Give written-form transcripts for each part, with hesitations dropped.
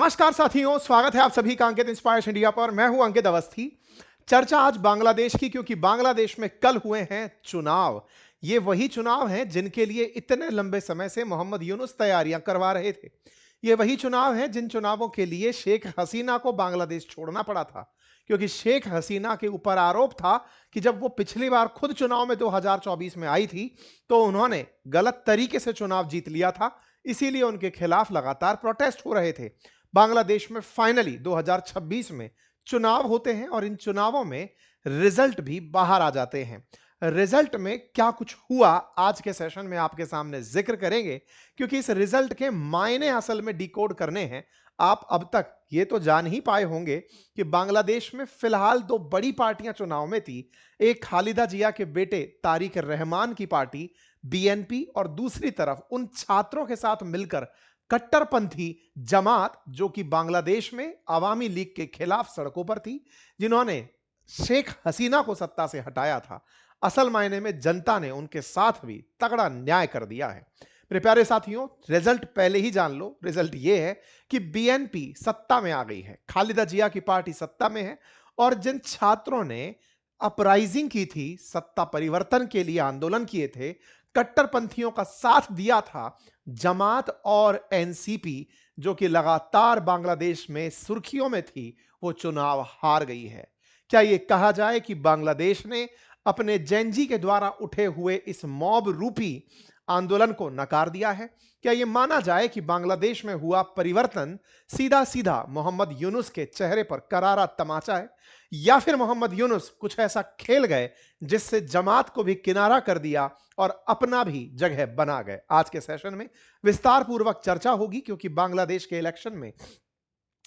नमस्कार साथियों, स्वागत है आप सभी का अंकित इंस्पायर्स इंडिया पर। मैं हूं अंकित अवस्थी। चर्चा आज बांग्लादेश की, क्योंकि बांग्लादेश में कल हुए हैं चुनाव। ये वही चुनाव हैं जिनके लिए इतने लंबे समय से मोहम्मद यूनुस तैयारियां करवा रहे थे। ये वही चुनाव हैं जिन चुनावों के लिए शेख हसीना को बांग्लादेश छोड़ना पड़ा था, क्योंकि शेख हसीना के ऊपर आरोप था कि जब वो पिछली बार खुद चुनाव में 2024 में आई थी तो उन्होंने गलत तरीके से चुनाव जीत लिया था। इसीलिए उनके खिलाफ लगातार प्रोटेस्ट हो रहे थे। बांग्लादेश में फाइनली 2026 में चुनाव होते हैं और इन चुनावों में रिजल्ट भी बाहर आ जाते हैं। रिजल्ट में क्या कुछ हुआ आज के सेशन में आपके सामने जिक्र करेंगे, क्योंकि इस रिजल्ट के मायने असल में डिकोड करने हैं। आप अब तक ये तो जान ही पाए होंगे कि बांग्लादेश में फिलहाल दो बड़ी पार्टियां चुनाव में थी। एक खालिदा जिया के बेटे तारिक रहमान की पार्टी बीएनपी, और दूसरी तरफ उन छात्रों के साथ मिलकर कट्टरपंथी जमात, जो कि बांग्लादेश में अवामी लीग के खिलाफ सड़कों पर थी, जिन्होंने शेख हसीना को सत्ता से हटाया था। असल मायने में जनता ने उनके साथ भी तगड़ा न्याय कर दिया है। मेरे प्यारे साथियों, रिजल्ट पहले ही जान लो। रिजल्ट यह है कि बीएनपी सत्ता में आ गई है, खालिदा जिया की पार्टी सत्ता में है, और जिन छात्रों ने अपराइजिंग की थी, सत्ता परिवर्तन के लिए आंदोलन किए थे, कट्टरपंथियों का साथ दिया था, जमात और एनसीपी, जो कि लगातार बांग्लादेश में सुर्खियों में थी, वो चुनाव हार गई है। क्या यह कहा जाए कि बांग्लादेश ने अपने जेनजी के द्वारा उठे हुए इस मॉब रूपी आंदोलन को नकार दिया है? क्या यह माना जाए कि बांग्लादेश में हुआ परिवर्तन सीधा सीधा मोहम्मद यूनुस के चेहरे पर करारा तमाचा है? या फिर मोहम्मद यूनुस कुछ ऐसा खेल गए जिससे जमात को भी किनारा कर दिया और अपना भी जगह बना गए? आज के सेशन में विस्तार पूर्वक चर्चा होगी, क्योंकि बांग्लादेश के इलेक्शन में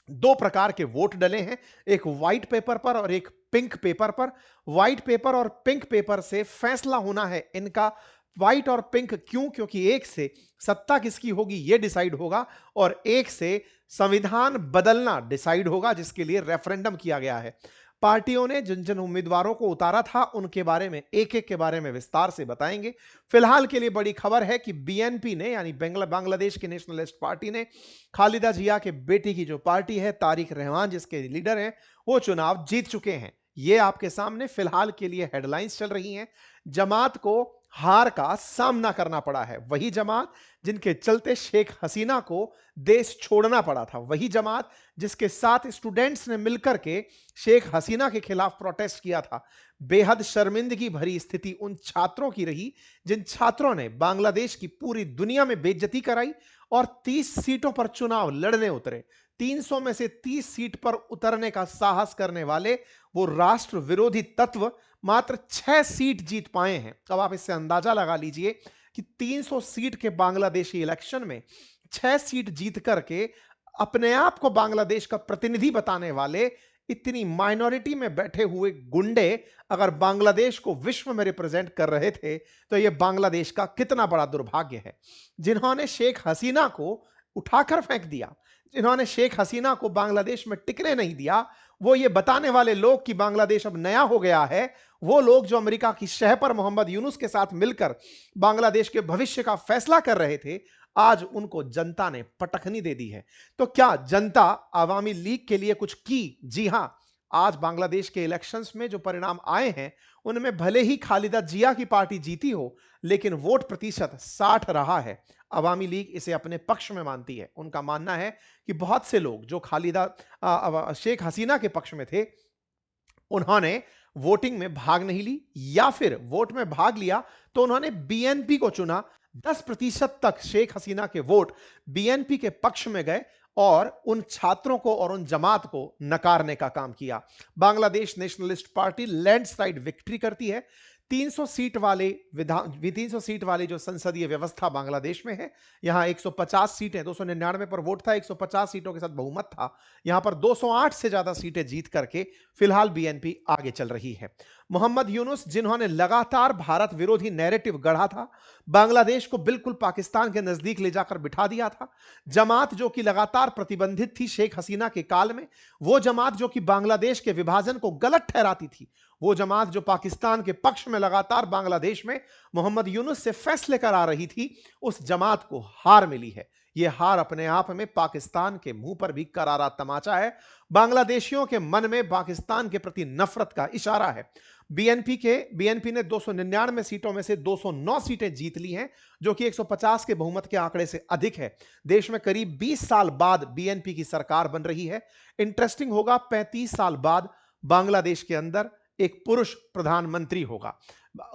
दो प्रकार के वोट डले हैं, एक व्हाइट पेपर पर और एक पिंक पेपर पर। व्हाइट पेपर और पिंक पेपर से फैसला होना है इनका। व्हाइट और पिंक क्यों? क्योंकि एक से सत्ता किसकी होगी यह डिसाइड होगा, और एक से संविधान बदलना डिसाइड होगा, जिसके लिए रेफरेंडम किया गया है। पार्टियों ने जिन जिन उम्मीदवारों को उतारा था उनके बारे में एक एक के बारे में विस्तार से बताएंगे। फिलहाल के लिए बड़ी खबर है कि बीएनपी ने, यानी बांग्लादेश की नेशनलिस्ट पार्टी ने, खालिदा जिया के बेटी की जो पार्टी है, तारिक रहमान जिसके लीडर हैं, वो चुनाव जीत चुके हैं। ये आपके सामने फिलहाल के लिए हेडलाइंस चल रही हैं। जमात को हार का सामना करना पड़ा है, वही जमात जिनके चलते शेख हसीना को देश छोड़ना पड़ा था, वही जमात जिसके साथ स्टूडेंट्स ने मिलकर के शेख हसीना के खिलाफ प्रोटेस्ट किया था। बेहद शर्मिंदगी भरी स्थिति उन छात्रों की रही जिन छात्रों ने बांग्लादेश की पूरी दुनिया में बेइज्जती कराई और 30 सीटों पर चुनाव लड़ने उतरे। 300 में से 30 सीट पर उतरने का साहस करने वाले वो राष्ट्र विरोधी तत्व मात्र 6 सीट जीत पाए हैं। अब आप इससे अंदाजा लगा लीजिए कि 300 सीट के बांग्लादेशी इलेक्शन में 6 सीट जीत करके अपने आप को बांग्लादेश का प्रतिनिधि बताने वाले इतनी माइनॉरिटी में बैठे हुए गुंडे अगर बांग्लादेश को विश्व में रिप्रेजेंट कर रहे थे, तो यह बांग्लादेश का कितना बड़ा दुर्भाग्य है। जिन्होंने शेख हसीना को उठाकर फेंक दिया, जिन्होंने शेख हसीना को बांग्लादेश में टिकने नहीं दिया, वो ये बताने वाले लोग कि बांग्लादेश अब नया हो गया है, वो लोग जो अमेरिका की शह पर मोहम्मद यूनुस के साथ मिलकर बांग्लादेश के भविष्य का फैसला कर रहे थे, आज उनको जनता ने पटखनी दे दी है। तो क्या जनता अवामी लीग के लिए कुछ की? जी हां, आज बांग्लादेश के इलेक्शंस में जो परिणाम आए हैं उनमें भले ही खालिदा जिया की पार्टी जीती हो, लेकिन वोट प्रतिशत 60 रहा है। अवामी लीग इसे अपने पक्ष में मानती है। उनका मानना है कि बहुत से लोग जो शेख हसीना के पक्ष में थे, उन्होंने वोटिंग में भाग नहीं ली, या फिर वोट में भाग लिया तो उन्होंने बीएनपी को चुना। 10% तक शेख हसीना के वोट बीएनपी के पक्ष में गए और उन छात्रों को और उन जमात को नकारने का काम किया। Bangladesh nationalist party landslide victory करती है। 300 सीट वाले 300 सीट वाली जो संसदीय व्यवस्था बांग्लादेश में है, यहां 150 सीटें, 299 पर वोट था, 150 सीटों के साथ बहुमत था। यहां पर 208 से ज्यादा सीटें जीत करके फिलहाल बीएनपी आगे चल रही है। मोहम्मद यूनुस, जिन्होंने लगातार भारत विरोधी नैरेटिव गढ़ा था, बांग्लादेश को बिल्कुल पाकिस्तान के नजदीक ले जाकर बिठा दिया था। जमात जो कि लगातार प्रतिबंधित थी शेख हसीना के काल में, वो जमात जो कि बांग्लादेश के विभाजन को गलत ठहराती थी, वो जमात जो पाकिस्तान के पक्ष में लगातार बांग्लादेश में मोहम्मद यूनुस से फैसले करा रही थी, उस जमात को हार मिली है। यह हार अपने आप में पाकिस्तान के मुंह पर भी करारा तमाचा है। बांग्लादेशियों के मन में पाकिस्तान के प्रति नफरत का इशारा है। बीएनपी ने 299 सीटों में से 209 सीटें जीत ली हैं, जो कि 150 के बहुमत के आंकड़े से अधिक है। देश में करीब 20 साल बाद बीएनपी की सरकार बन रही है। इंटरेस्टिंग होगा, 35 साल बाद बांग्लादेश के अंदर एक पुरुष प्रधानमंत्री होगा।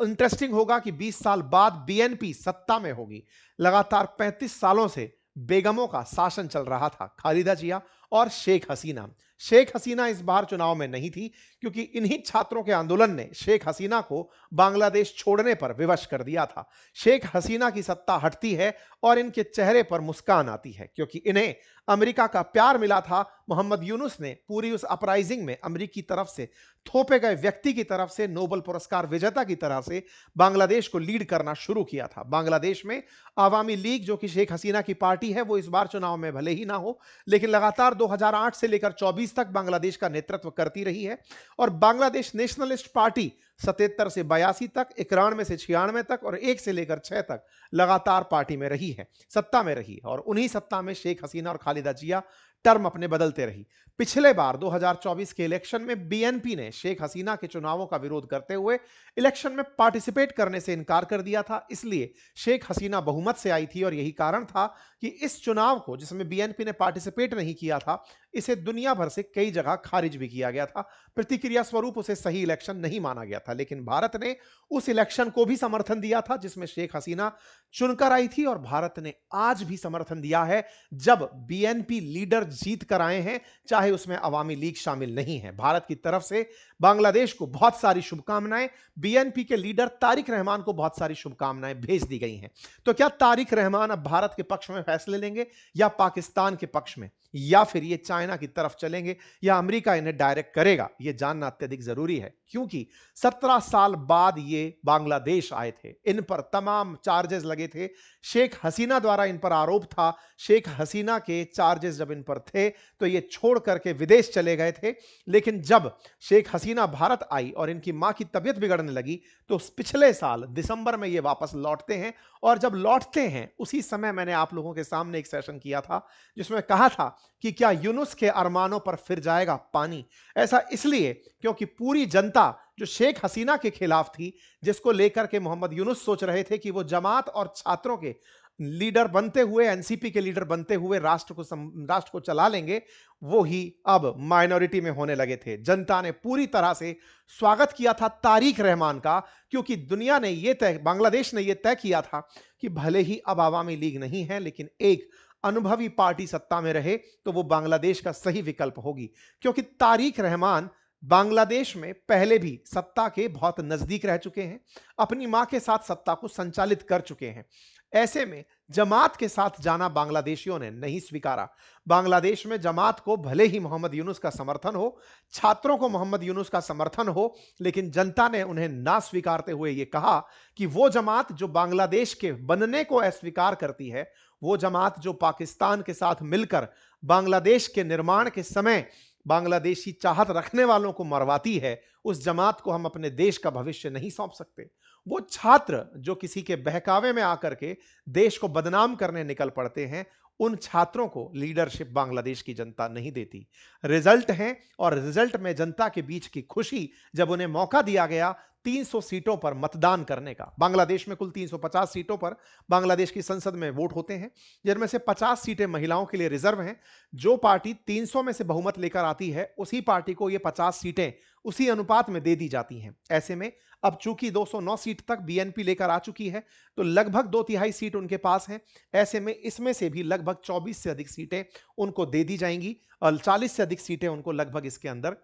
इंटरेस्टिंग होगा कि 20 साल बाद बीएनपी सत्ता में होगी। लगातार 35 सालों से बेगमों का शासन चल रहा था, खालिदा जिया और शेख हसीना। शेख हसीना इस बार चुनाव में नहीं थी, क्योंकि इन्हीं छात्रों के आंदोलन ने शेख हसीना को बांग्लादेश छोड़ने पर विवश कर दिया था। शेख हसीना की सत्ता हटती है और इनके चेहरे पर मुस्कान आती है, क्योंकि इन्हें अमेरिका का प्यार मिला था। मोहम्मद यूनुस ने पूरी उस अपराइजिंग में अमेरिकी तरफ से थोपे गए व्यक्ति की तरफ से, नोबेल पुरस्कार विजेता की तरह से बांग्लादेश को लीड करना शुरू किया था। बांग्लादेश में आवामी लीग, जो कि शेख हसीना की पार्टी है, वो इस बार चुनाव में भले ही ना हो, लेकिन लगातार 2008 से लेकर 24 तक बांग्लादेश का नेतृत्व करती रही है। और बांग्लादेश नेशनलिस्ट पार्टी 77 से 82 तक, 91 से 96 तक और 1 से लेकर 6 तक लगातार पार्टी में रही है, सत्ता में रही है। और उन्हीं सत्ता में शेख हसीना और खालिदा जिया टर्म अपने बदलते रही। पिछले बार 2024 के इलेक्शन में बीएनपी ने शेख हसीना के चुनावों का विरोध करते हुए इलेक्शन में पार्टिसिपेट करने से इनकार कर दिया था। इसलिए शेख हसीना बहुमत से आई थी और यही कारण था कि इस चुनाव को, जिसमें बीएनपी ने पार्टिसिपेट नहीं किया था, इसे दुनिया भर से कई जगह खारिज भी किया गया था। प्रतिक्रिया स्वरूप उसे सही इलेक्शन नहीं माना गया था। लेकिन भारत ने उस इलेक्शन को भी समर्थन दिया था जिसमें शेख हसीना चुनकर आई थी, और भारत ने आज भी समर्थन दिया है जब बीएनपी लीडर जीत कर आए हैं, चाहे उसमें अवामी लीग शामिल नहीं है। भारत की तरफ से बांग्लादेश को बहुत सारी शुभकामनाएं, बीएनपी के लीडर तारिक रहमान को बहुत सारी शुभकामनाएं भेज दी गई हैं। तो क्या तारिक रहमान अब भारत के पक्ष में फैसले लेंगे या पाकिस्तान के पक्ष में, या फिर ये चाइना की तरफ चलेंगे या अमेरिका इन्हें डायरेक्ट करेगा, यह जानना अत्यधिक जरूरी है। क्योंकि 17 साल बाद ये बांग्लादेश आए थे, इन पर तमाम चार्जेस लगे थे। शेख हसीना द्वारा इन पर आरोप था। शेख हसीना के चार्जेस जब इन पर थे तो ये छोड़ करके विदेश चले गए थे। लेकिन जब शेख हसीना भारत आई और इनकी मां की तबीयत बिगड़ने लगी तो पिछले साल दिसंबर में ये वापस लौटते हैं। और जब लौटते हैं उसी समय मैंने आप लोगों के सामने एक सेशन किया था जिसमें कहा था कि क्या यूनुस के अरमानों पर फिर जाएगा पानी। ऐसा इसलिए क्योंकि पूरी जनता जो शेख हसीना के खिलाफ थी, जिसको लेकर के मोहम्मद यूनुस सोच रहे थे कि वो जमात और छात्रों के लीडर बनते हुए, एनसीपी के लीडर बनते हुए राष्ट्र को चला लेंगे, वो ही अब माइनॉरिटी में होने लगे थे। जनता ने पूरी तरह से स्वागत किया था तारिक रहमान का, क्योंकि बांग्लादेश ने यह तय किया था कि भले ही अब आवामी लीग नहीं है, लेकिन एक अनुभवी पार्टी सत्ता में रहे तो वो बांग्लादेश का सही विकल्प होगी। क्योंकि तारिक रहमान बांग्लादेश में पहले भी सत्ता के बहुत नजदीक रह चुके हैं, अपनी मां के साथ सत्ता को संचालित कर चुके हैं। ऐसे में जमात के साथ जाना बांग्लादेशियों ने नहीं स्वीकारा। बांग्लादेश में जमात को भले ही मोहम्मद यूनुस का समर्थन हो, छात्रों को मोहम्मद यूनुस का समर्थन हो, लेकिन जनता ने उन्हें ना स्वीकारते हुए यह कहा कि वो जमात जो बांग्लादेश के बनने को अस्वीकार करती है, वो जमात जो पाकिस्तान के साथ मिलकर बांग्लादेश के निर्माण के समय बांग्लादेशी चाहत रखने वालों को मरवाती है, उस जमात को हम अपने देश का भविष्य नहीं सौंप सकते। वो छात्र जो किसी के बहकावे में आकर के देश को बदनाम करने निकल पड़ते हैं, उन छात्रों को लीडरशिप बांग्लादेश की जनता नहीं देती। रिजल्ट है, और रिजल्ट में जनता के बीच की खुशी जब उन्हें मौका दिया गया 300 सीटों पर मतदान करने का। बांग्लादेश में कुल 350 सीटों पर बांग्लादेश की संसद में वोट होते हैं, जिनमें से 50 सीटें महिलाओं के लिए रिजर्व हैं। जो पार्टी 300 में से बहुमत लेकर आती है, उसी पार्टी को ये 50 सीटें उसी अनुपात में दे दी जाती हैं। ऐसे में अब चूंकि 209 सीट तक बीएनपी लेकर आ चुकी है, तो लगभग 2/3 सीट उनके पास हैं। ऐसे में इसमें से भी लगभग 24 से अधिक सीटें उनको दे दी जाएंगी, और 40 से अधिक सीटें उनको लगभग इसके अंदर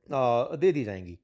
दे दी जाएंगी।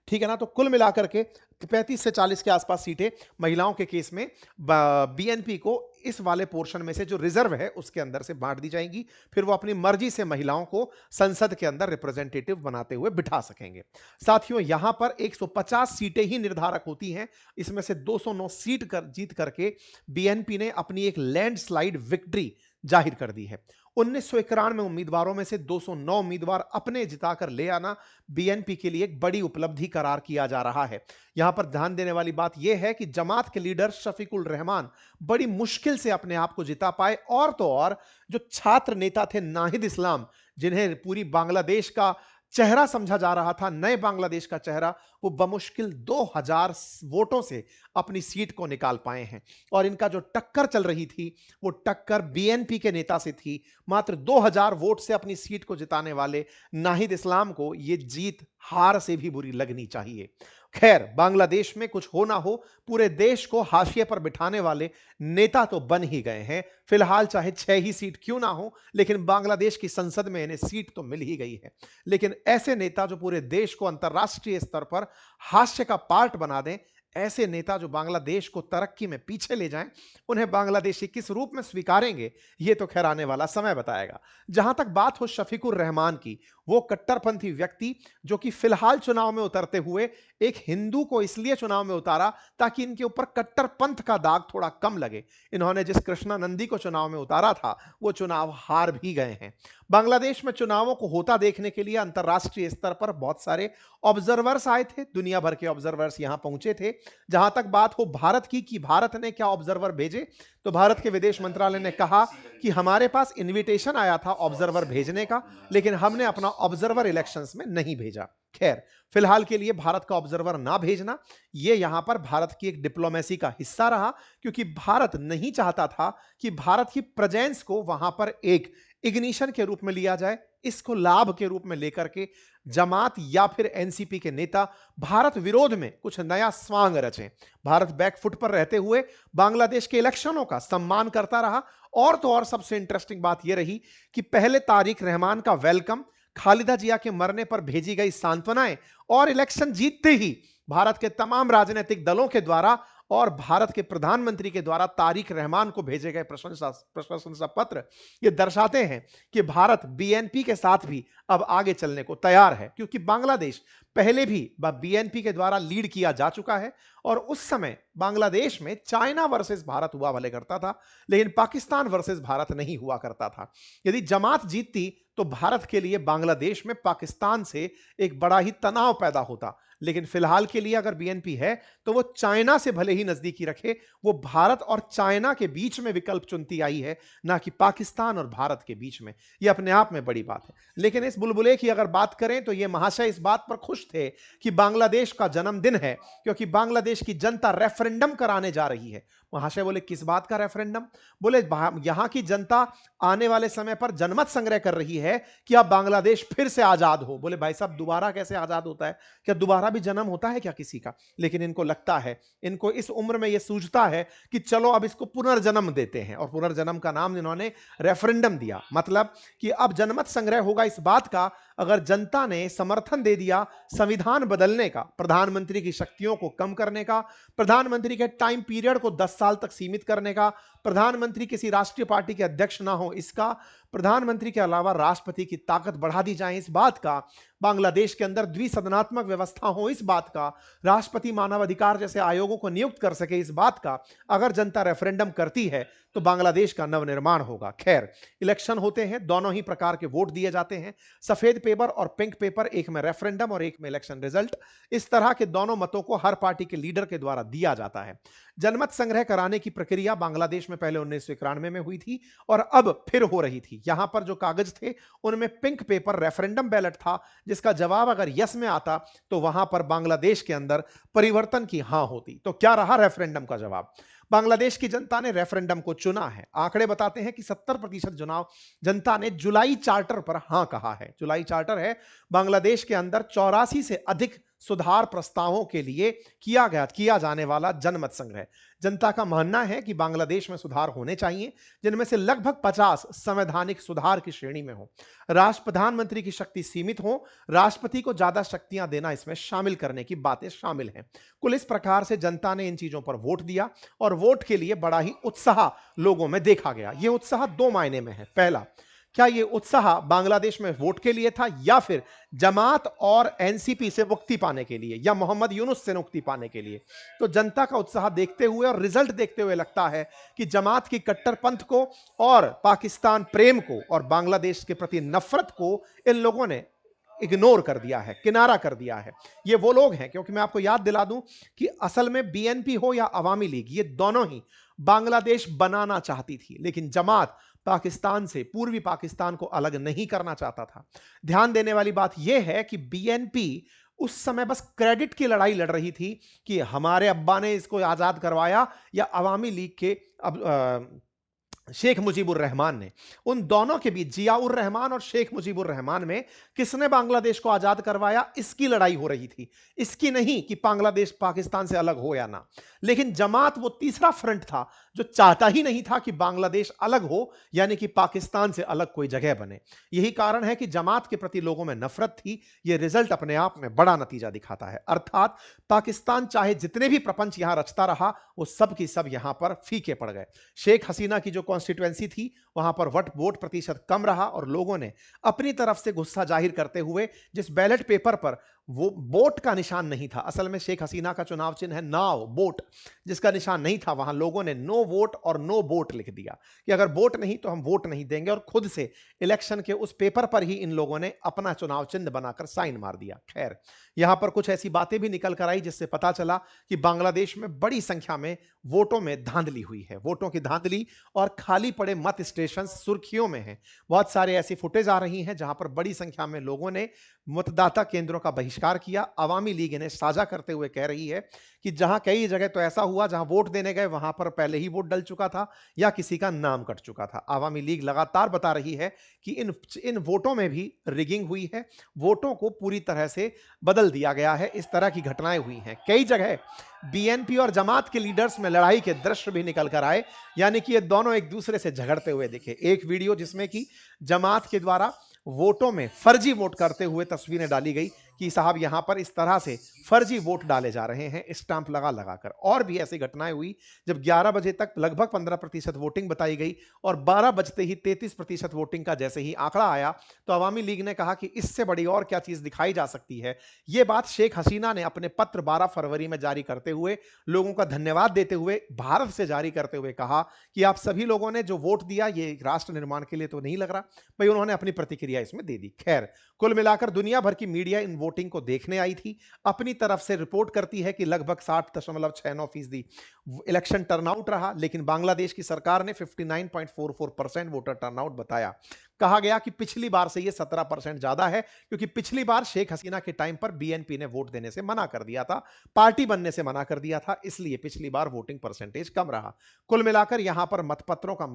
ठीक है ना। तो कुल मिलाकर के 35 से 40 के आसपास सीटें महिलाओं के केस में बीएनपी को इस वाले पोर्शन में से जो रिजर्व है उसके अंदर से बांट दी जाएंगी। फिर वो अपनी मर्जी से महिलाओं को संसद के अंदर रिप्रेजेंटेटिव बनाते हुए बिठा सकेंगे। साथियों, यहां पर 150 सीटें ही निर्धारक होती हैं। इसमें से 209 सीट जीत करके बीएनपी ने अपनी एक लैंडस्लाइड विक्ट्री जाहिर कर दी है। 1991 उम्मीदवारों में से 209 उम्मीदवार अपने जिताकर ले आना बीएनपी के लिए एक बड़ी उपलब्धि करार किया जा रहा है। यहां पर ध्यान देने वाली बात यह है कि जमात के लीडर शफीकुल रहमान बड़ी मुश्किल से अपने आप को जिता पाए, और तो और जो छात्र नेता थे नाहिद इस्लाम, जिन्हें पूरी बांग्लादेश का चेहरा समझा जा रहा था, नए बांग्लादेश का चेहरा, वो बमुश्किल 2000 वोटों से अपनी सीट को निकाल पाए हैं। और इनका जो टक्कर चल रही थी वो टक्कर बीएनपी के नेता से थी। मात्र 2000 वोट से अपनी सीट को जिताने वाले नाहिद इस्लाम को ये जीत हार से भी बुरी लगनी चाहिए। खैर, बांग्लादेश में कुछ हो ना हो, पूरे देश को हाशिए पर बिठाने वाले नेता तो बन ही गए हैं। फिलहाल चाहे 6 ही सीट क्यों ना हो, लेकिन बांग्लादेश की संसद में इन्हें सीट तो मिल ही गई है। लेकिन ऐसे नेता जो पूरे देश को अंतर्राष्ट्रीय स्तर पर हास्य का पार्ट बना दें, ऐसे नेता जो बांग्लादेश को तरक्की में पीछे ले जाएं, उन्हें बांग्लादेशी किस रूप में स्वीकारेंगे, ये तो खैर आने वाला समय बताएगा। जहां तक बात हो शफीकुर रहमान की, वो कट्टरपंथी व्यक्ति जो कि फिलहाल चुनाव में उतरते हुए एक हिंदू को इसलिए चुनाव में उतारा ताकि इनके ऊपर कट्टरपंथ का दाग थोड़ा कम लगे। इन्होंने जिस कृष्णानंदी को चुनाव में उतारा था, वो चुनाव हार भी गए हैं। बांग्लादेश में चुनावों को होता देखने के लिए अंतर्राष्ट्रीय स्तर पर बहुत सारे ऑब्जर्वर्स आए थे, दुनिया भर के ऑब्जर्वर्स यहां पहुंचे थे। जहां तक बात हो भारत की कि भारत ने क्या ऑब्जर्वर भेजे, तो भारत के विदेश मंत्रालय ने कहा कि हमारे पास इनविटेशन आया था ऑब्जर्वर भेजने का, लेकिन हमने अपना ऑब्जर्वर इलेक्शंस में नहीं भेजा। खैर, फिलहाल के लिए भारत का ऑब्जर्वर ना भेजना यह यहां पर भारत की एक डिप्लोमेसी का हिस्सा रहा, क्योंकि भारत नहीं चाहता था कि भारत की प्रेजेंस को वहां पर एक इग्निशन के रूप में लिया जाए। इसको लाभ के रूप में लेकर के जमात या फिर एनसीपी के नेता भारत विरोध में कुछ नया स्वांग रचें। भारत बैकफुट पर रहते हुए बांग्लादेश के इलेक्शनों का सम्मान करता रहा। और तो और सबसे इंटरेस्टिंग बात यह रही कि पहले तारिक रहमान का वेलकम, खालिदा जिया के मरने पर भेजी गई सांत्वनाएं, और इलेक्शन जीतते ही भारत के तमाम राजनीतिक दलों के द्वारा और भारत के प्रधानमंत्री के द्वारा तारिक रहमान को भेजे गए प्रशंसा पत्र ये दर्शाते हैं कि भारत बीएनपी के साथ भी अब आगे चलने को तैयार है, क्योंकि बांग्लादेश पहले भी बीएनपी के द्वारा लीड किया जा चुका है। और उस समय बांग्लादेश में चाइना वर्सेस भारत हुआ भले करता था, लेकिन पाकिस्तान वर्सेस भारत नहीं हुआ करता था। यदि जमात जीतती तो भारत के लिए बांग्लादेश में पाकिस्तान से एक बड़ा ही तनाव पैदा होता। लेकिन फिलहाल के लिए अगर बीएनपी है तो वो चाइना से भले ही नजदीकी रखे, वो भारत और चाइना के बीच में विकल्प चुनती आई है, ना कि पाकिस्तान और भारत के बीच में। यह अपने आप में बड़ी बात है। लेकिन इस बुलबुले की अगर बात करें तो ये महाशय इस बात पर खुश थे कि बांग्लादेश का जन्मदिन है, क्योंकि बांग्लादेश की जनता रेफरेंडम कराने जा रही है। महाशय बोले, किस बात का रेफरेंडम? बोले, यहां की जनता आने वाले समय पर जनमत संग्रह कर रही है कि अब बांग्लादेश फिर से आजाद हो। बोले, भाई साहब, दोबारा कैसे आजाद होता है? क्या दोबारा भी जन्म होता है क्या किसी का? लेकिन इनको लगता है, इनको इस उम्र में यह सूझता है कि चलो अब इसको पुनर्जन्म देते हैं, और पुनर्जन्म का नाम इन्होंने रेफरेंडम दिया। मतलब कि अब जनमत संग्रह होगा इस बात का, अगर जनता ने समर्थन दे दिया संविधान बदलने का, प्रधानमंत्री की शक्तियों को कम करने का, प्रधानमंत्री के टाइम पीरियड को 10 साल तक सीमित करने का, प्रधानमंत्री किसी राष्ट्रीय पार्टी के अध्यक्ष ना हो इसका, प्रधानमंत्री के अलावा राष्ट्रपति की ताकत बढ़ा दी जाए इस बात का, बांग्लादेश के अंदर द्विसदनात्मक व्यवस्था हो इस बात का, राष्ट्रपति मानवाधिकार जैसे आयोगों को नियुक्त कर सके इस बात का, अगर जनता रेफरेंडम करती है तो बांग्लादेश का नवनिर्माण होगा। खैर, इलेक्शन होते हैं, दोनों ही प्रकार के वोट दिए जाते हैं, सफेद पेपर और पिंक पेपर, एक में रेफरेंडम और एक में इलेक्शन रिजल्ट। इस तरह के दोनों मतों को हर पार्टी के लीडर के द्वारा दिया जाता है। जनमत संग्रह कराने की प्रक्रिया बांग्लादेश में पहले 1991 में हुई थी और अब फिर हो रही थी। यहां पर जो कागज थे उनमें पिंक पेपर रेफरेंडम बैलेट था, जिसका जवाब अगर यस में आता तो वहां पर बांग्लादेश के अंदर परिवर्तन की हां होती। तो क्या रहा रेफरेंडम का जवाब? बांग्लादेश की जनता ने रेफरेंडम को चुना है। आंकड़े बताते हैं कि 70% चुनाव जनता ने जुलाई चार्टर पर हां कहा है। जुलाई चार्टर है बांग्लादेश के अंदर 84 से अधिक सुधार प्रस्तावों के लिए किया जाने वाला जनमत संग्रह। जनता का मानना है कि बांग्लादेश में सुधार होने चाहिए, जिनमें से लगभग 50 संवैधानिक सुधार की श्रेणी में हो, प्रधानमंत्री की शक्ति सीमित हो, राष्ट्रपति को ज्यादा शक्तियां देना इसमें शामिल करने की बातें शामिल हैं। कुल इस प्रकार से जनता ने इन चीजों पर वोट दिया और वोट के लिए बड़ा ही उत्साह लोगों में देखा गया। यह उत्साह दो मायने में है। पहला क्या ये उत्साह बांग्लादेश में वोट के लिए था या फिर जमात और एनसीपी से मुक्ति पाने के लिए या मोहम्मद यूनुस से मुक्ति पाने के लिए? तो जनता का उत्साह देखते हुए और रिजल्ट देखते हुए लगता है कि जमात की कट्टरपंथ को और पाकिस्तान प्रेम को और बांग्लादेश के प्रति नफरत को इन लोगों ने इग्नोर कर दिया है, किनारा कर दिया है। ये वो लोग हैं, क्योंकि मैं आपको याद दिला दूं कि असल में बीएनपी हो या अवामी लीग, ये दोनों ही बांग्लादेश बनाना चाहती थी, लेकिन जमात पाकिस्तान से, पूर्वी पाकिस्तान को अलग नहीं करना चाहता था। ध्यान देने वाली बात यह है कि बीएनपी उस समय बस क्रेडिट की लड़ाई लड़ रही थी कि हमारे अब्बा ने इसको आजाद करवाया या अवामी लीग के शेख मुजीबुर रहमान ने। उन दोनों के बीच, जियाउर रहमान और शेख मुजीबुर रहमान में किसने बांग्लादेश को आजाद करवाया, इसकी लड़ाई हो रही थी, इसकी नहीं कि बांग्लादेश पाकिस्तान से अलग हो या ना। लेकिन जमात वो तीसरा फ्रंट था जो चाहता ही नहीं था कि बांग्लादेश अलग हो, यानी कि पाकिस्तान से अलग कोई जगह बने। यही कारण है कि जमात के प्रति लोगों में नफरत थी। यह रिजल्ट अपने आप में बड़ा नतीजा दिखाता है। अर्थात पाकिस्तान चाहे जितने भी प्रपंच यहां रचता रहा, वो सब की सब यहां पर फीके पड़ गए। शेख हसीना की जो कॉन्स्टिट्यूएंसी थी, वहां पर वोट प्रतिशत कम रहा और लोगों ने अपनी तरफ से गुस्सा जाहिर करते हुए जिस बैलेट पेपर पर वो बोट का निशान नहीं था, असल में शेख हसीना का चुनाव चिन्ह है नाव, बोट, जिसका निशान नहीं था, वहां लोगों ने नो वोट और नो बोट लिख दिया कि अगर वोट नहीं तो हम वोट नहीं देंगे, और खुद से इलेक्शन के उस पेपर पर ही इन लोगों ने अपना चुनाव चिन्ह बनाकर साइन मार दिया। खैर, यहां पर कुछ ऐसी बातें भी निकल कर आई जिससे पता चला कि बांग्लादेश में बड़ी संख्या में वोटों में धांधली हुई है। वोटों की धांधली और खाली पड़े मत स्टेशन सुर्खियों में हैं। बहुत सारे ऐसी फुटेज आ रही हैं जहां पर बड़ी संख्या में लोगों ने मतदाता केंद्रों का बहिष्कार किया। अवामी लीग इन्हें साझा करते हुए कह रही है कि जहां कई जगह तो ऐसा हुआ जहां वोट देने गए वहां पर पहले ही वोट डल चुका था या किसी का नाम कट चुका था। अवामी लीग लगातार बता रही है कि इन वोटों में भी रिगिंग हुई है, वोटों को पूरी तरह से बदल दिया गया है। इस तरह की घटनाएं हुई हैं। कई जगह बीएनपी और जमात के लीडर्स में लड़ाई के दृश्य भी निकल कर आए, यानी कि ये दोनों एक दूसरे से झगड़ते हुए दिखे। एक वीडियो जिसमें कि जमात के द्वारा वोटों में फर्जी वोट करते हुए तस्वीरें डाली गई कि साहब यहां पर इस तरह से फर्जी वोट डाले जा रहे हैं स्टांप लगा लगाकर। और भी ऐसी घटनाएं हुई जब 11 बजे तक लगभग 15% वोटिंग बताई गई और 12 बजते ही 33% वोटिंग का जैसे ही आंकड़ा आया तो अवामी लीग ने कहा कि इससे बड़ी और क्या चीज दिखाई जा सकती है। यह बात शेख हसीना ने अपने पत्र 12 फरवरी में जारी करते हुए लोगों का धन्यवाद देते हुए, भारत से जारी करते हुए कहा कि आप सभी लोगों ने जो वोट दिया ये राष्ट्र निर्माण के लिए तो नहीं लग रहा। भाई उन्होंने अपनी प्रतिक्रिया इसमें दे दी। खैर, कुल मिलाकर दुनिया भर की मीडिया इन वोटिंग को देखने आई थी। अपनी तरफ से रिपोर्ट करती है कि लगभग 60.69% इलेक्शन टर्नआउट रहा, लेकिन बांग्लादेश की सरकार ने 59.44% वोटर टर्नआउट बताया। कहा गया कि पिछली बार से यह 17% ज्यादा है, क्योंकि पिछली बार शेख हसीना के टाइम पर बीएनपी ने वोट देने से मना कर दिया था, पार्टी बनने से मना कर दिया था, इसलिए पिछली बार वोटिंग परसेंटेज कम रहा। कुल मिलाकर यहां पर मतपत्रों का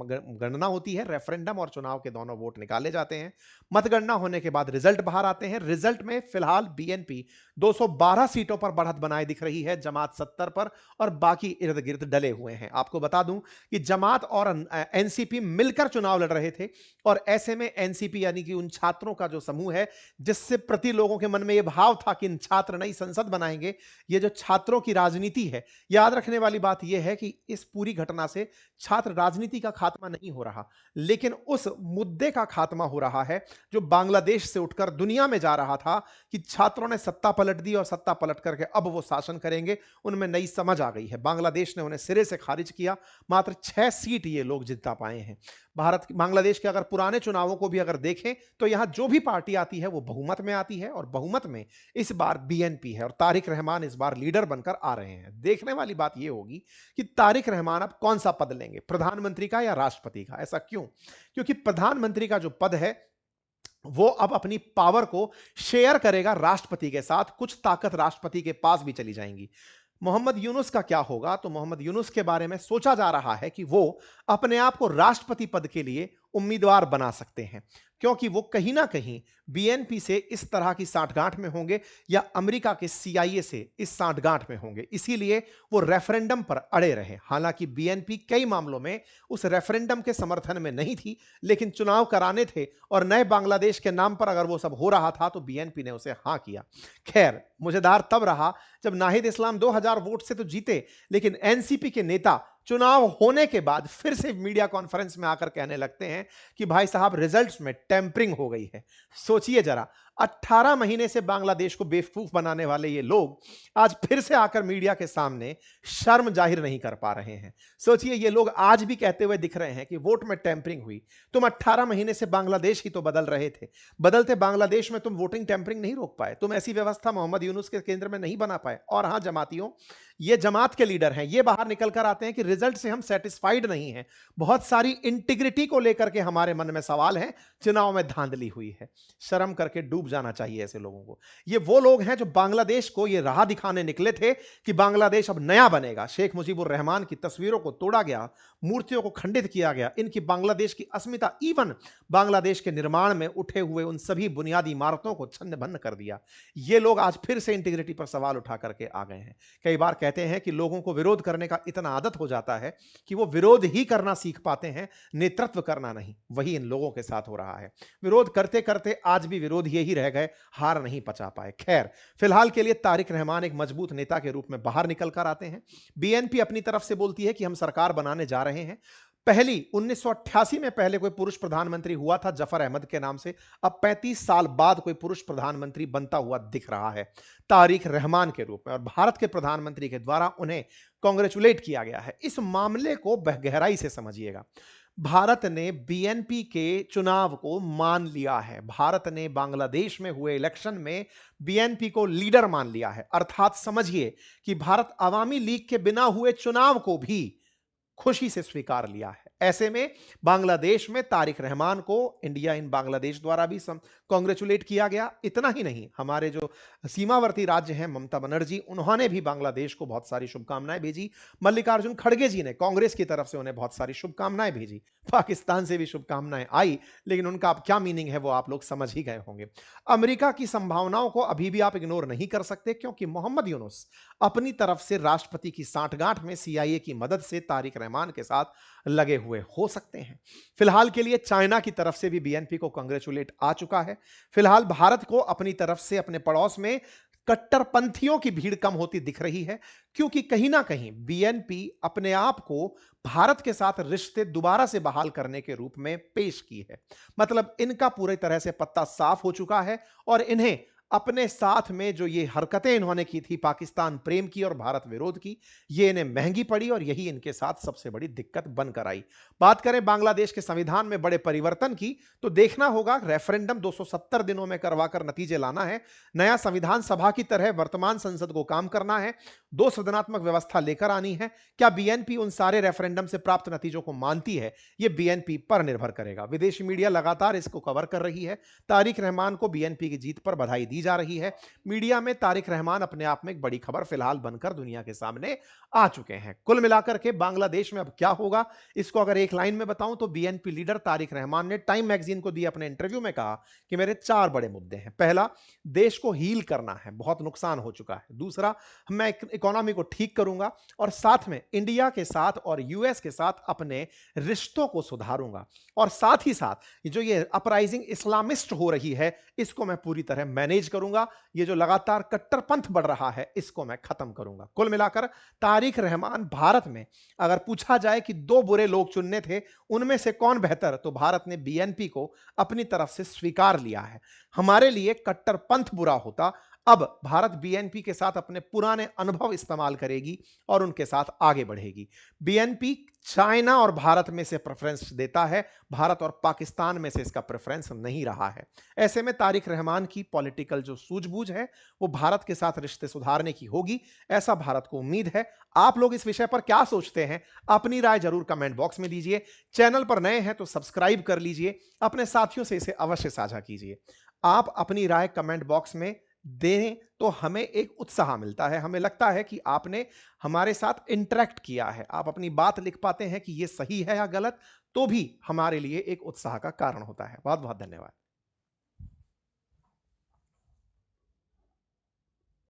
गणना होती है, रेफरेंडम और चुनाव के दोनों वोट निकाले जाते हैं। मतगणना होने के बाद रिजल्ट बाहर आते हैं। रिजल्ट में फिलहाल बीएनपी 212 सीटों पर बढ़त बनाए दिख रही है, जमात 70 पर और बाकी इर्द गिर्द डले हुए हैं। आपको बता दूं कि जमात और एनसीपी मिलकर चुनाव लड़ रहे थे और ऐसे में एनसीपी यानी कि उन छात्रों का जो समूह है जिससे प्रति लोगों के मन में यह भाव था कि इन छात्र नई संसद बनाएंगे, ये जो छात्रों की राजनीति है, याद रखने वाली बात यह है कि इस पूरी घटना से छात्र राजनीति का खात्मा नहीं हो रहा, लेकिन उस मुद्दे का खात्मा हो रहा है जो बांग्लादेश से उठकर दुनिया में जा रहा था कि छात्रों ने सत्ता पलट दी और सत्ता पलट करके अब वो शासन करेंगे। उनमें नई समझ आ गई है। बांग्लादेश ने उन्हें सिरे से खारिज किया। मात्र 6 सीट ये लोग जिता पाए हैं। बांग्लादेश के अगर पुराने चुनावों को भी अगर देखें तो यहां जो भी पार्टी आती है वो बहुमत में आती है और बहुमत में इस बार बीएनपी है और तारिक रहमान इस बार लीडर बनकर आ रहे हैं। देखने वाली बात यह होगी कि तारिक रहमान अब कौन सा पद लेंगे, प्रधानमंत्री का या राष्ट्रपति का। ऐसा क्यों? क्योंकि प्रधानमंत्री का जो पद है वो अब अपनी पावर को शेयर करेगा राष्ट्रपति के साथ। कुछ ताकत राष्ट्रपति के पास भी चली जाएंगी। मोहम्मद यूनुस का क्या होगा? तो मोहम्मद यूनुस के बारे में सोचा जा रहा है कि वो अपने आप को राष्ट्रपति पद के लिए उम्मीदवार बना सकते हैं, क्योंकि वो कहीं ना कहीं बीएनपी से इस तरह की सांठगांठ में होंगे या अमेरिका के सीआईए से इस सांठगांठ में होंगे, इसीलिए वो रेफरेंडम पर अड़े रहे। हालांकि बीएनपी कई मामलों में उस रेफरेंडम के समर्थन में नहीं थी, लेकिन चुनाव कराने थे और नए बांग्लादेश के नाम पर अगर वो सब हो रहा था तो बीएनपी ने उसे हां किया। खैर, मजेदार तब रहा जब नाहिद इस्लाम 2000 वोट से तो जीते, लेकिन एनसीपी के नेता चुनाव होने के बाद फिर से मीडिया कॉन्फ्रेंस में आकर कहने लगते हैं कि भाई साहब रिजल्ट्स में टेम्परिंग हो गई है। सोचिए जरा, 18 महीने से बांग्लादेश को बेवकूफ बनाने वाले ये लोग आज फिर से आकर मीडिया के सामने शर्म जाहिर नहीं कर पा रहे हैं। सोचिए, ये लोग आज भी कहते हुए दिख रहे हैं कि वोट में टेम्परिंग हुई। तुम 18 महीने से बांग्लादेश ही तो बदल रहे थे, बदलते बांग्लादेश में तुम वोटिंग टेम्परिंग नहीं रोक पाए, तुम ऐसी व्यवस्था मोहम्मद यूनुस के केंद्र में नहीं बना पाए। और हां जमातियों, ये जमात के लीडर हैं, ये बाहर निकल कर आते हैं कि रिजल्ट से हम सेटिस्फाइड नहीं हैं, बहुत सारी इंटीग्रिटी को लेकर के हमारे मन में सवाल है, चुनाव में धांधली हुई है। शर्म करके डूब जाना चाहिए ऐसे लोगों को। ये वो लोग हैं जो बांग्लादेश को ये राह दिखाने निकले थे कि बांग्लादेश अब नया बनेगा। शेख मुजीबुर रहमान की तस्वीरों को तोड़ा गया, मूर्तियों को खंडित किया गया, इनकी बांग्लादेश की अस्मिता, इवन बांग्लादेश के निर्माण में उठे हुए उन सभी बुनियादी इमारतों को छन्न भन्न कर दिया। ये लोग आज फिर से इंटीग्रिटी पर सवाल उठा करके आ गए हैं। कई बार कहते हैं कि लोगों को विरोध करने का इतना आदत हो जाता है कि वो विरोध ही करना सीख पाते हैं, नेतृत्व करना नहीं। वही इन लोगों के साथ हो रहा है। विरोध करते करते आज भी विरोध यही रह गए, हार नहीं पचा पाए। खैर, फिलहाल के लिए तारिक रहमान एक मजबूत नेता के रूप में बाहर निकल कर आते हैं। बीएनपी अपनी तरफ से बोलती है कि हम सरकार बनाने जा रहे हैं। पहली 1988 में पहले कोई पुरुष प्रधानमंत्री हुआ था जफर अहमद के नाम से। अब 35 साल बाद कोई पुरुष प्रधानमंत्री बनता हुआ दिख रहा है तारिक रहमान के रूप में, और भारत के प्रधानमंत्री के द्वारा उन्हें कांग्रेचुलेट किया गया है। इस मामले को गहराई से समझिएगा। भारत ने बीएनपी के चुनाव को मान लिया है। भारत ने बांग्लादेश में हुए इलेक्शन में बीएनपी को लीडर मान लिया है। अर्थात समझिए कि भारत अवामी लीग के बिना हुए चुनाव को भी खुशी से स्वीकार लिया है। ऐसे में बांग्लादेश में तारिक रहमान को इंडिया इन बांग्लादेश द्वारा भी कांग्रेचुलेट किया गया। इतना ही नहीं, हमारे जो सीमावर्ती राज्य हैं, ममता बनर्जी, उन्होंने भी बांग्लादेश को बहुत सारी शुभकामनाएं भेजी। मल्लिकार्जुन खड़गे जी ने कांग्रेस की तरफ से उन्हें बहुत सारी शुभकामनाएं भेजी। पाकिस्तान से भी शुभकामनाएं आई, लेकिन उनका अब क्या मीनिंग है वो आप लोग समझ ही गए होंगे। अमेरिका की संभावनाओं को अभी भी आप इग्नोर नहीं कर सकते, क्योंकि मोहम्मद यूनुस अपनी तरफ से राष्ट्रपति की सांठगांठ में सीआईए की मदद से तारिक रहमान के साथ लगे हुए हो सकते हैं। फिलहाल के लिए चाइना की तरफ से भी बीएनपी को कांग्रेचुलेट आ चुका है। फिलहाल भारत को अपनी तरफ से अपने पड़ोस में कट्टरपंथियों की भीड़ कम होती दिख रही है, क्योंकि कहीं ना कहीं बीएनपी अपने आप को भारत के साथ रिश्ते दोबारा से बहाल करने के रूप में पेश की है। मतलब इनका पूरी तरह से पत्ता साफ हो चुका है, और इन्हें अपने साथ में जो ये हरकतें इन्होंने की थी पाकिस्तान प्रेम की और भारत विरोध की, ये इन्हें महंगी पड़ी और यही इनके साथ सबसे बड़ी दिक्कत बनकर आई। बात करें बांग्लादेश के संविधान में बड़े परिवर्तन की, तो देखना होगा रेफरेंडम 270 दिनों में करवाकर नतीजे लाना है। नया संविधान सभा की तरह वर्तमान संसद को काम करना है। 2 सदनात्मक व्यवस्था लेकर आनी है। क्या बीएनपी उन सारे रेफरेंडम से प्राप्त नतीजों को मानती है, यह बीएनपी पर निर्भर करेगा। विदेशी मीडिया लगातार इसको कवर कर रही है। तारिक रहमान को बीएनपी की जीत पर बधाई दी जा रही है। मीडिया में तारिक रहमान अपने आप में एक बड़ी खबर फिलहाल बनकर दुनिया के सामने आ चुके हैं। कुल मिलाकर के बांग्लादेश में अब क्या होगा, इसको अगर एक लाइन में बताऊं तो बीएनपी लीडर तारिक रहमान ने टाइम मैगजीन को दिए अपने इंटरव्यू में कहा कि मेरे 4 बड़े मुद्दे हैं। पहला, देश को हील करना है, बहुत नुकसान हो चुका है। दूसरा, मैं इकोनॉमी को ठीक करूंगा, और साथ में इंडिया के साथ और यूएस के साथ अपने रिश्तों को सुधारूंगा, और साथ ही साथ जो ये अपराइजिंग इस्लामिस्ट हो रही है इसको मैं पूरी तरह मैनेज करूंगा। ये जो लगातार कट्टरपंथ बढ़ रहा है इसको मैं खत्म करूंगा। कुल मिलाकर तारिक रहमान, भारत में अगर पूछा जाए कि 2 बुरे लोग चुनने थे उनमें से कौन बेहतर, तो भारत ने बीएनपी को अपनी तरफ से स्वीकार लिया है। हमारे लिए कट्टरपंथ बुरा होता, अब भारत बीएनपी के साथ अपने पुराने अनुभव इस्तेमाल करेगी और उनके साथ आगे बढ़ेगी। बीएनपी चाइना और भारत में से प्रेफरेंस देता है, भारत और पाकिस्तान में से इसका प्रेफरेंस नहीं रहा है। ऐसे में तारिक रहमान की पॉलिटिकल जो सूझबूझ है वो भारत के साथ रिश्ते सुधारने की होगी, ऐसा भारत को उम्मीद है। आप लोग इस विषय पर क्या सोचते हैं, अपनी राय जरूर कमेंट बॉक्स में दीजिए। चैनल पर नए हैं तो सब्सक्राइब कर लीजिए, अपने साथियों से इसे अवश्य साझा कीजिए। आप अपनी राय कमेंट बॉक्स में दें तो हमें एक उत्साह मिलता है, हमें लगता है कि आपने हमारे साथ इंटरेक्ट किया है। आप अपनी बात लिख पाते हैं कि यह सही है या गलत, तो भी हमारे लिए एक उत्साह का कारण होता है। बहुत बहुत धन्यवाद।